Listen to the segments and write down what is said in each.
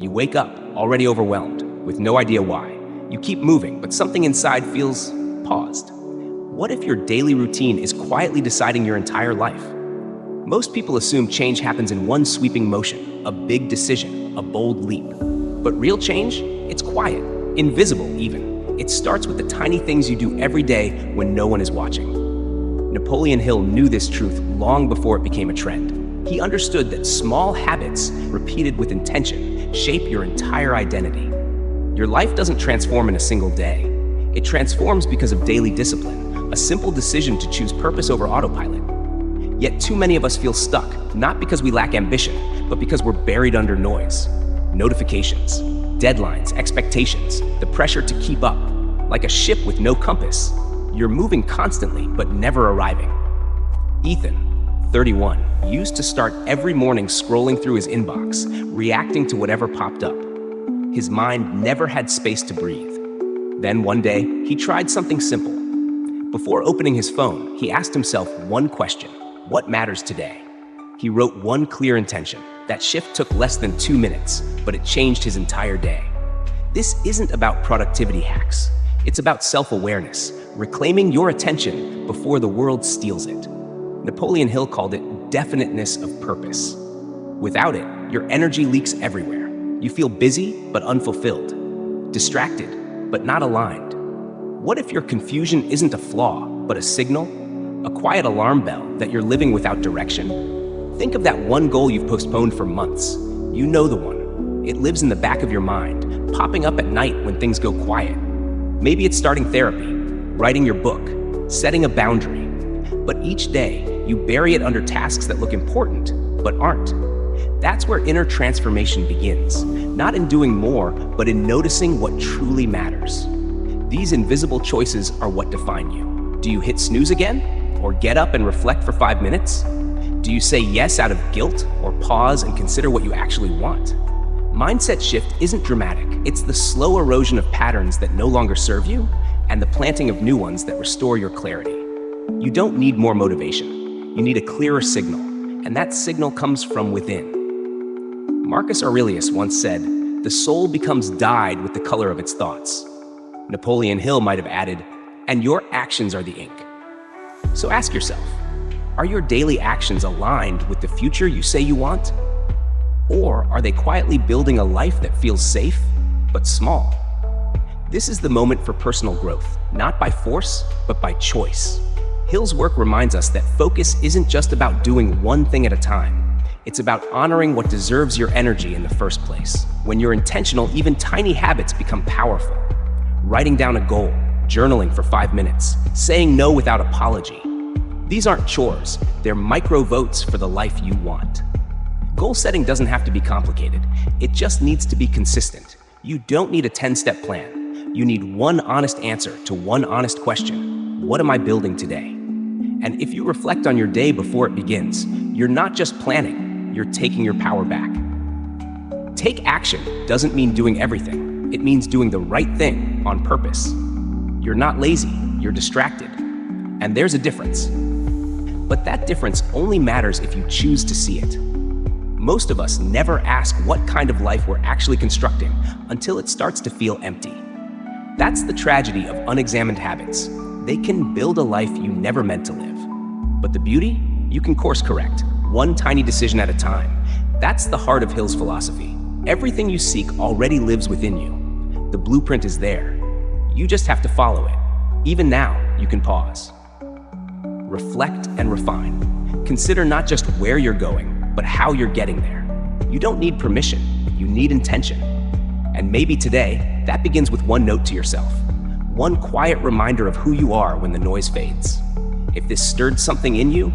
You wake up, already overwhelmed, with no idea why. You keep moving, but something inside feels paused. What if your daily routine is quietly deciding your entire life? Most people assume change happens in one sweeping motion, a big decision, a bold leap. But real change? It's quiet, invisible even. It starts with the tiny things you do every day when no one is watching. Napoleon Hill knew this truth long before it became a trend. He understood that small habits, repeated with intention, shape your entire identity. Your life doesn't transform in a single day. It transforms because of daily discipline, a simple decision to choose purpose over autopilot. Yet too many of us feel stuck, not because we lack ambition, but because we're buried under noise. Notifications, deadlines, expectations, the pressure to keep up. Like a ship with no compass, you're moving constantly, but never arriving. Ethan, 31, used to start every morning scrolling through his inbox, reacting to whatever popped up. His mind never had space to breathe. Then one day, he tried something simple. Before opening his phone, he asked himself one question: what matters today? He wrote one clear intention. That shift took less than 2 minutes, but it changed his entire day. This isn't about productivity hacks. It's about self-awareness, reclaiming your attention before the world steals it. Napoleon Hill called it definiteness of purpose. Without it, your energy leaks everywhere. You feel busy, but unfulfilled, distracted, but not aligned. What if your confusion isn't a flaw, but a signal? A quiet alarm bell that you're living without direction? Think of that one goal you've postponed for months. You know the one. It lives in the back of your mind, popping up at night when things go quiet. Maybe it's starting therapy, writing your book, setting a boundary. But each day, you bury it under tasks that look important, but aren't. That's where inner transformation begins, not in doing more, but in noticing what truly matters. These invisible choices are what define you. Do you hit snooze again? Or get up and reflect for 5 minutes? Do you say yes out of guilt, or pause and consider what you actually want? Mindset shift isn't dramatic. It's the slow erosion of patterns that no longer serve you, and the planting of new ones that restore your clarity. You don't need more motivation. You need a clearer signal, and that signal comes from within. Marcus Aurelius once said, "The soul becomes dyed with the color of its thoughts." Napoleon Hill might have added, "And your actions are the ink." So ask yourself, are your daily actions aligned with the future you say you want? Or are they quietly building a life that feels safe, but small? This is the moment for personal growth, not by force, but by choice. Hill's work reminds us that focus isn't just about doing one thing at a time. It's about honoring what deserves your energy in the first place. When you're intentional, even tiny habits become powerful. Writing down a goal, journaling for 5 minutes, saying no without apology. These aren't chores, they're micro votes for the life you want. Goal setting doesn't have to be complicated. It just needs to be consistent. You don't need a 10-step plan. You need one honest answer to one honest question. What am I building today? And if you reflect on your day before it begins, you're not just planning, you're taking your power back. Take action doesn't mean doing everything. It means doing the right thing on purpose. You're not lazy, you're distracted. And there's a difference. But that difference only matters if you choose to see it. Most of us never ask what kind of life we're actually constructing until it starts to feel empty. That's the tragedy of unexamined habits. They can build a life you never meant to live. But the beauty? You can course correct, one tiny decision at a time. That's the heart of Hill's philosophy. Everything you seek already lives within you. The blueprint is there. You just have to follow it. Even now, you can pause. Reflect and refine. Consider not just where you're going, but how you're getting there. You don't need permission, you need intention. And maybe today, that begins with one note to yourself. One quiet reminder of who you are when the noise fades. If this stirred something in you,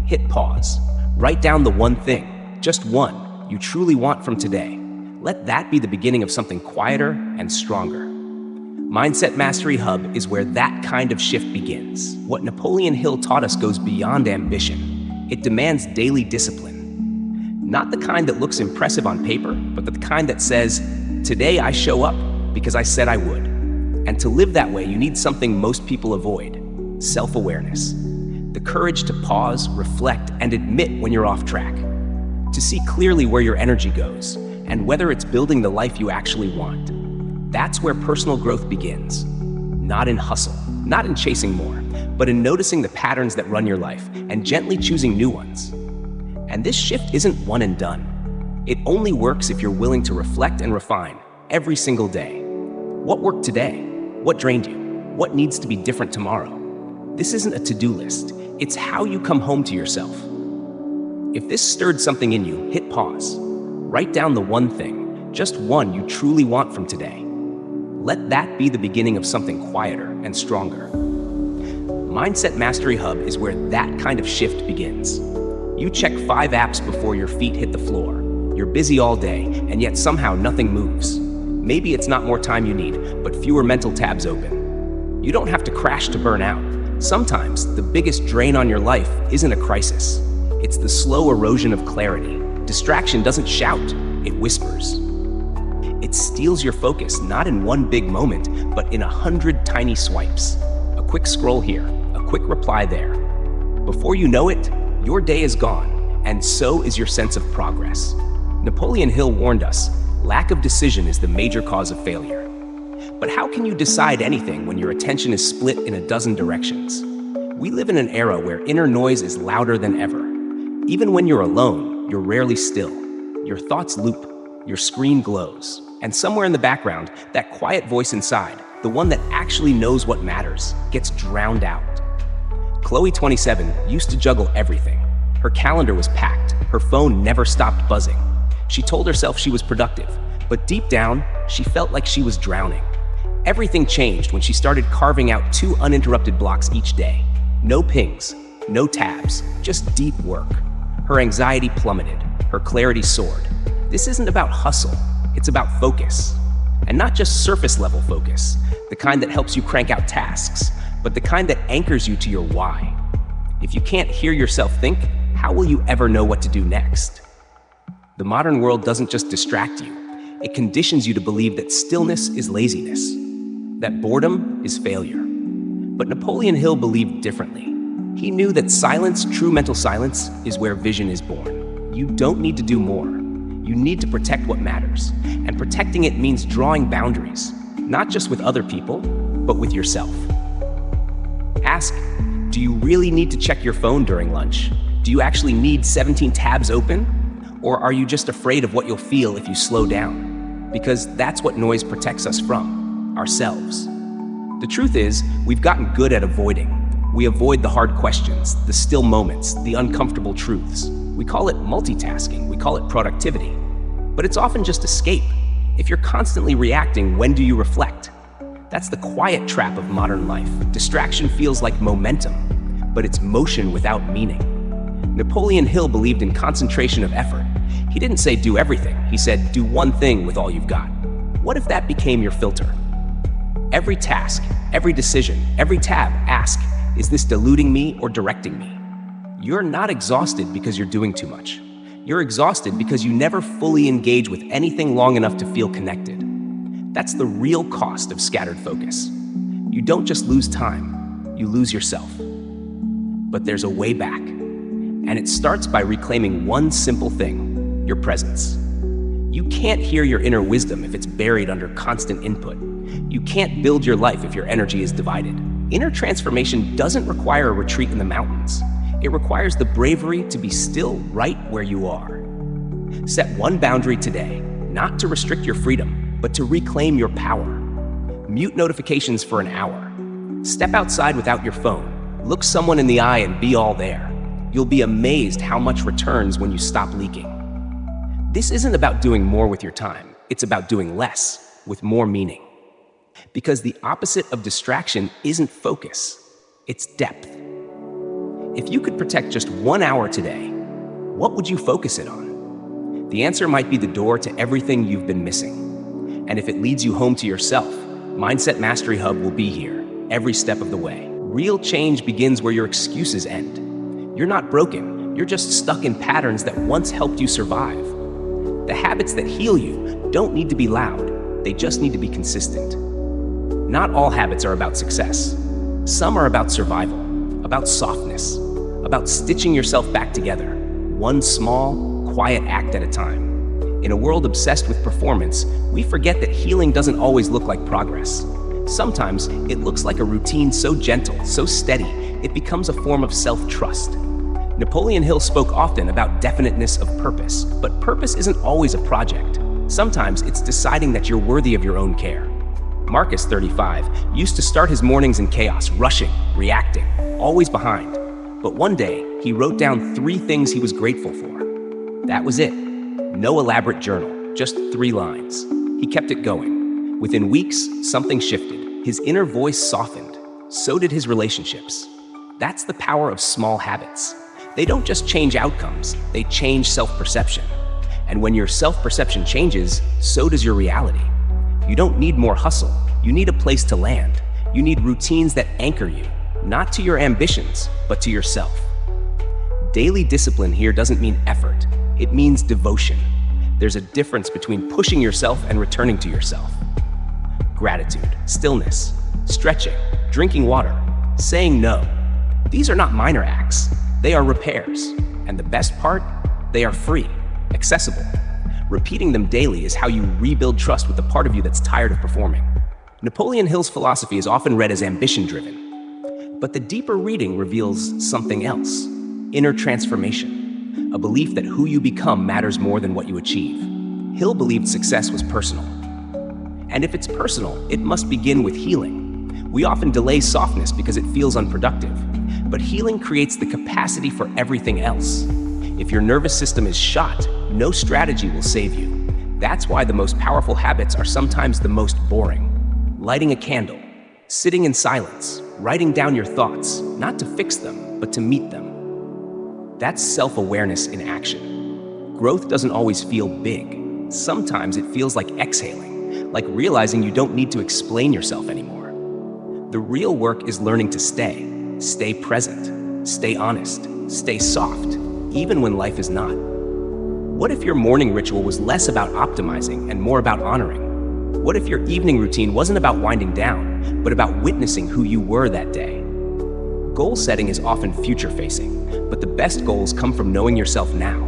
hit pause. Write down the one thing, just one, you truly want from today. Let that be the beginning of something quieter and stronger. Mindset Mastery Hub is where that kind of shift begins. What Napoleon Hill taught us goes beyond ambition. It demands daily discipline. Not the kind that looks impressive on paper, but the kind that says, today I show up because I said I would. And to live that way, you need something most people avoid: self-awareness. The courage to pause, reflect, and admit when you're off track. To see clearly where your energy goes, and whether it's building the life you actually want. That's where personal growth begins. Not in hustle, not in chasing more, but in noticing the patterns that run your life and gently choosing new ones. And this shift isn't one and done. It only works if you're willing to reflect and refine every single day. What worked today? What drained you? What needs to be different tomorrow? This isn't a to-do list. It's how you come home to yourself. If this stirred something in you, hit pause. Write down the one thing, just one you truly want from today. Let that be the beginning of something quieter and stronger. Mindset Mastery Hub is where that kind of shift begins. You check 5 apps before your feet hit the floor. You're busy all day, and yet somehow nothing moves. Maybe it's not more time you need, but fewer mental tabs open. You don't have to crash to burn out. Sometimes the biggest drain on your life isn't a crisis. It's the slow erosion of clarity. Distraction doesn't shout, it whispers. It steals your focus, not in one big moment, but in 100 tiny swipes. A quick scroll here, a quick reply there. Before you know it, your day is gone, and so is your sense of progress. Napoleon Hill warned us, lack of decision is the major cause of failure. But how can you decide anything when your attention is split in a dozen directions? We live in an era where inner noise is louder than ever. Even when you're alone, you're rarely still. Your thoughts loop, your screen glows, and somewhere in the background, that quiet voice inside, the one that actually knows what matters, gets drowned out. Chloe, 27, used to juggle everything. Her calendar was packed, her phone never stopped buzzing. She told herself she was productive, but deep down, she felt like she was drowning. Everything changed when she started carving out 2 uninterrupted blocks each day. No pings, no tabs, just deep work. Her anxiety plummeted, her clarity soared. This isn't about hustle, it's about focus. And not just surface-level focus, the kind that helps you crank out tasks, but the kind that anchors you to your why. If you can't hear yourself think, how will you ever know what to do next? The modern world doesn't just distract you, it conditions you to believe that stillness is laziness, that boredom is failure. But Napoleon Hill believed differently. He knew that silence, true mental silence, is where vision is born. You don't need to do more. You need to protect what matters. And protecting it means drawing boundaries, not just with other people, but with yourself. Ask, do you really need to check your phone during lunch? Do you actually need 17 tabs open? Or are you just afraid of what you'll feel if you slow down? Because that's what noise protects us from, ourselves. The truth is, we've gotten good at avoiding. We avoid the hard questions, the still moments, the uncomfortable truths. We call it multitasking, we call it productivity. But it's often just escape. If you're constantly reacting, when do you reflect? That's the quiet trap of modern life. Distraction feels like momentum, but it's motion without meaning. Napoleon Hill believed in concentration of effort. He didn't say do everything, he said do one thing with all you've got. What if that became your filter? Every task, every decision, every tab, ask, is this diluting me or directing me? You're not exhausted because you're doing too much. You're exhausted because you never fully engage with anything long enough to feel connected. That's the real cost of scattered focus. You don't just lose time, you lose yourself. But there's a way back. And it starts by reclaiming one simple thing, your presence. You can't hear your inner wisdom if it's buried under constant input. You can't build your life if your energy is divided. Inner transformation doesn't require a retreat in the mountains. It requires the bravery to be still right where you are. Set one boundary today, not to restrict your freedom, but to reclaim your power. Mute notifications for an hour. Step outside without your phone. Look someone in the eye and be all there. You'll be amazed how much returns when you stop leaking. This isn't about doing more with your time. It's about doing less with more meaning. Because the opposite of distraction isn't focus, it's depth. If you could protect just 1 hour today, what would you focus it on? The answer might be the door to everything you've been missing. And if it leads you home to yourself, Mindset Mastery Hub will be here every step of the way. Real change begins where your excuses end. You're not broken, you're just stuck in patterns that once helped you survive. The habits that heal you don't need to be loud, they just need to be consistent. Not all habits are about success. Some are about survival, about softness, about stitching yourself back together, one small, quiet act at a time. In a world obsessed with performance, we forget that healing doesn't always look like progress. Sometimes it looks like a routine so gentle, so steady, it becomes a form of self-trust. Napoleon Hill spoke often about definiteness of purpose, but purpose isn't always a project. Sometimes it's deciding that you're worthy of your own care. Marcus, 35, used to start his mornings in chaos, rushing, reacting, always behind. But one day, he wrote down 3 things he was grateful for. That was it. No elaborate journal, just 3 lines. He kept it going. Within weeks, something shifted. His inner voice softened. So did his relationships. That's the power of small habits. They don't just change outcomes, they change self-perception. And when your self-perception changes, so does your reality. You don't need more hustle, you need a place to land. You need routines that anchor you, not to your ambitions, but to yourself. Daily discipline here doesn't mean effort, it means devotion. There's a difference between pushing yourself and returning to yourself. Gratitude, stillness, stretching, drinking water, saying no. These are not minor acts, they are repairs. And the best part, they are free, accessible. Repeating them daily is how you rebuild trust with the part of you that's tired of performing. Napoleon Hill's philosophy is often read as ambition-driven, but the deeper reading reveals something else: inner transformation, a belief that who you become matters more than what you achieve. Hill believed success was personal. And if it's personal, it must begin with healing. We often delay softness because it feels unproductive, but healing creates the capacity for everything else. If your nervous system is shot, no strategy will save you. That's why the most powerful habits are sometimes the most boring. Lighting a candle, sitting in silence, writing down your thoughts, not to fix them, but to meet them. That's self-awareness in action. Growth doesn't always feel big. Sometimes it feels like exhaling, like realizing you don't need to explain yourself anymore. The real work is learning to stay present, stay honest, stay soft, even when life is not. What if your morning ritual was less about optimizing and more about honoring? What if your evening routine wasn't about winding down, but about witnessing who you were that day? Goal setting is often future-facing, but the best goals come from knowing yourself now.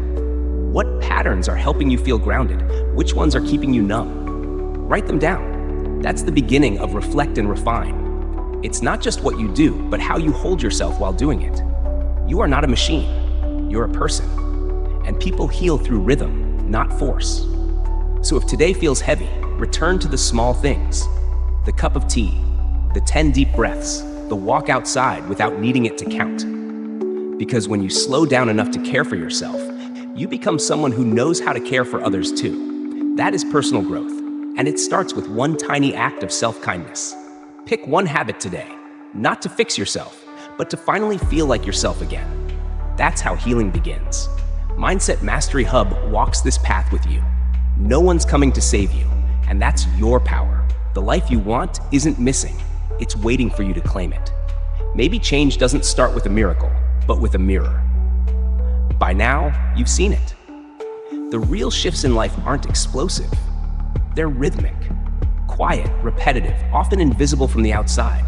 What patterns are helping you feel grounded? Which ones are keeping you numb? Write them down. That's the beginning of reflect and refine. It's not just what you do, but how you hold yourself while doing it. You are not a machine, you're a person. And people heal through rhythm, not force. So if today feels heavy, return to the small things. The cup of tea, the 10 deep breaths, the walk outside without needing it to count. Because when you slow down enough to care for yourself, you become someone who knows how to care for others too. That is personal growth, and it starts with one tiny act of self-kindness. Pick one habit today, not to fix yourself, but to finally feel like yourself again. That's how healing begins. Mindset Mastery Hub walks this path with you. No one's coming to save you, and that's your power. The life you want isn't missing, it's waiting for you to claim it. Maybe change doesn't start with a miracle, but with a mirror. By now, you've seen it. The real shifts in life aren't explosive. They're rhythmic, quiet, repetitive, often invisible from the outside.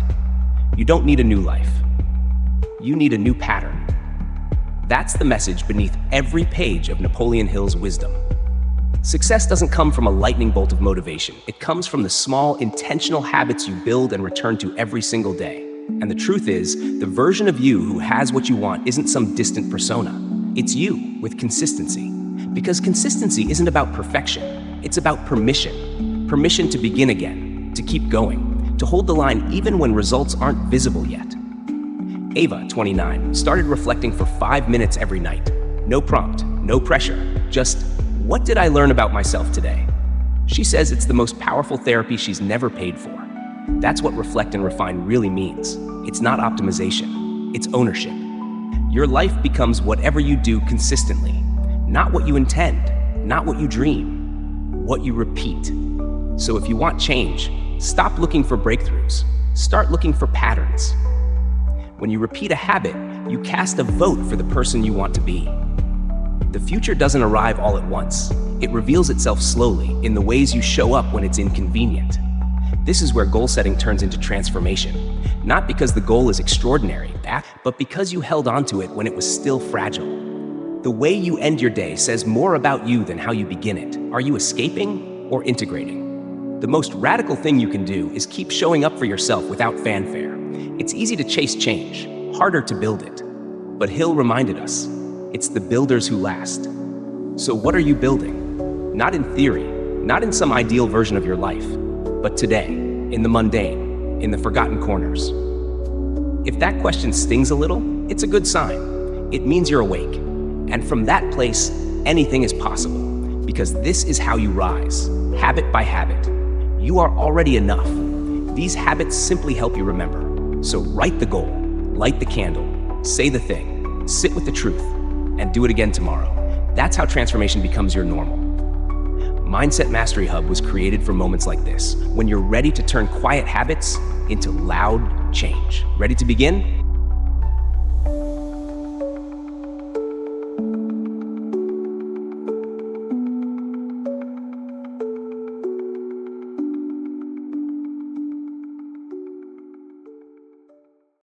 You don't need a new life. You need a new pattern. That's the message beneath every page of Napoleon Hill's wisdom. Success doesn't come from a lightning bolt of motivation. It comes from the small, intentional habits you build and return to every single day. And the truth is, the version of you who has what you want isn't some distant persona. It's you with consistency. Because consistency isn't about perfection. It's about permission. Permission to begin again, to keep going, to hold the line even when results aren't visible yet. Ava, 29, started reflecting for 5 minutes every night. No prompt, no pressure, just, what did I learn about myself today? She says it's the most powerful therapy she's never paid for. That's what reflect and refine really means. It's not optimization, it's ownership. Your life becomes whatever you do consistently, not what you intend, not what you dream, what you repeat. So if you want change, stop looking for breakthroughs, start looking for patterns. When you repeat a habit, you cast a vote for the person you want to be. The future doesn't arrive all at once. It reveals itself slowly in the ways you show up when it's inconvenient. This is where goal setting turns into transformation. Not because the goal is extraordinary, but because you held onto it when it was still fragile. The way you end your day says more about you than how you begin it. Are you escaping or integrating? The most radical thing you can do is keep showing up for yourself without fanfare. It's easy to chase change, harder to build it. But Hill reminded us, it's the builders who last. So what are you building? Not in theory, not in some ideal version of your life, but today, in the mundane, in the forgotten corners. If that question stings a little, it's a good sign. It means you're awake. And from that place, anything is possible, because this is how you rise, habit by habit. You are already enough. These habits simply help you remember. So write the goal, light the candle, say the thing, sit with the truth, and do it again tomorrow. That's how transformation becomes your normal. Mindset Mastery Hub was created for moments like this, when you're ready to turn quiet habits into loud change. Ready to begin?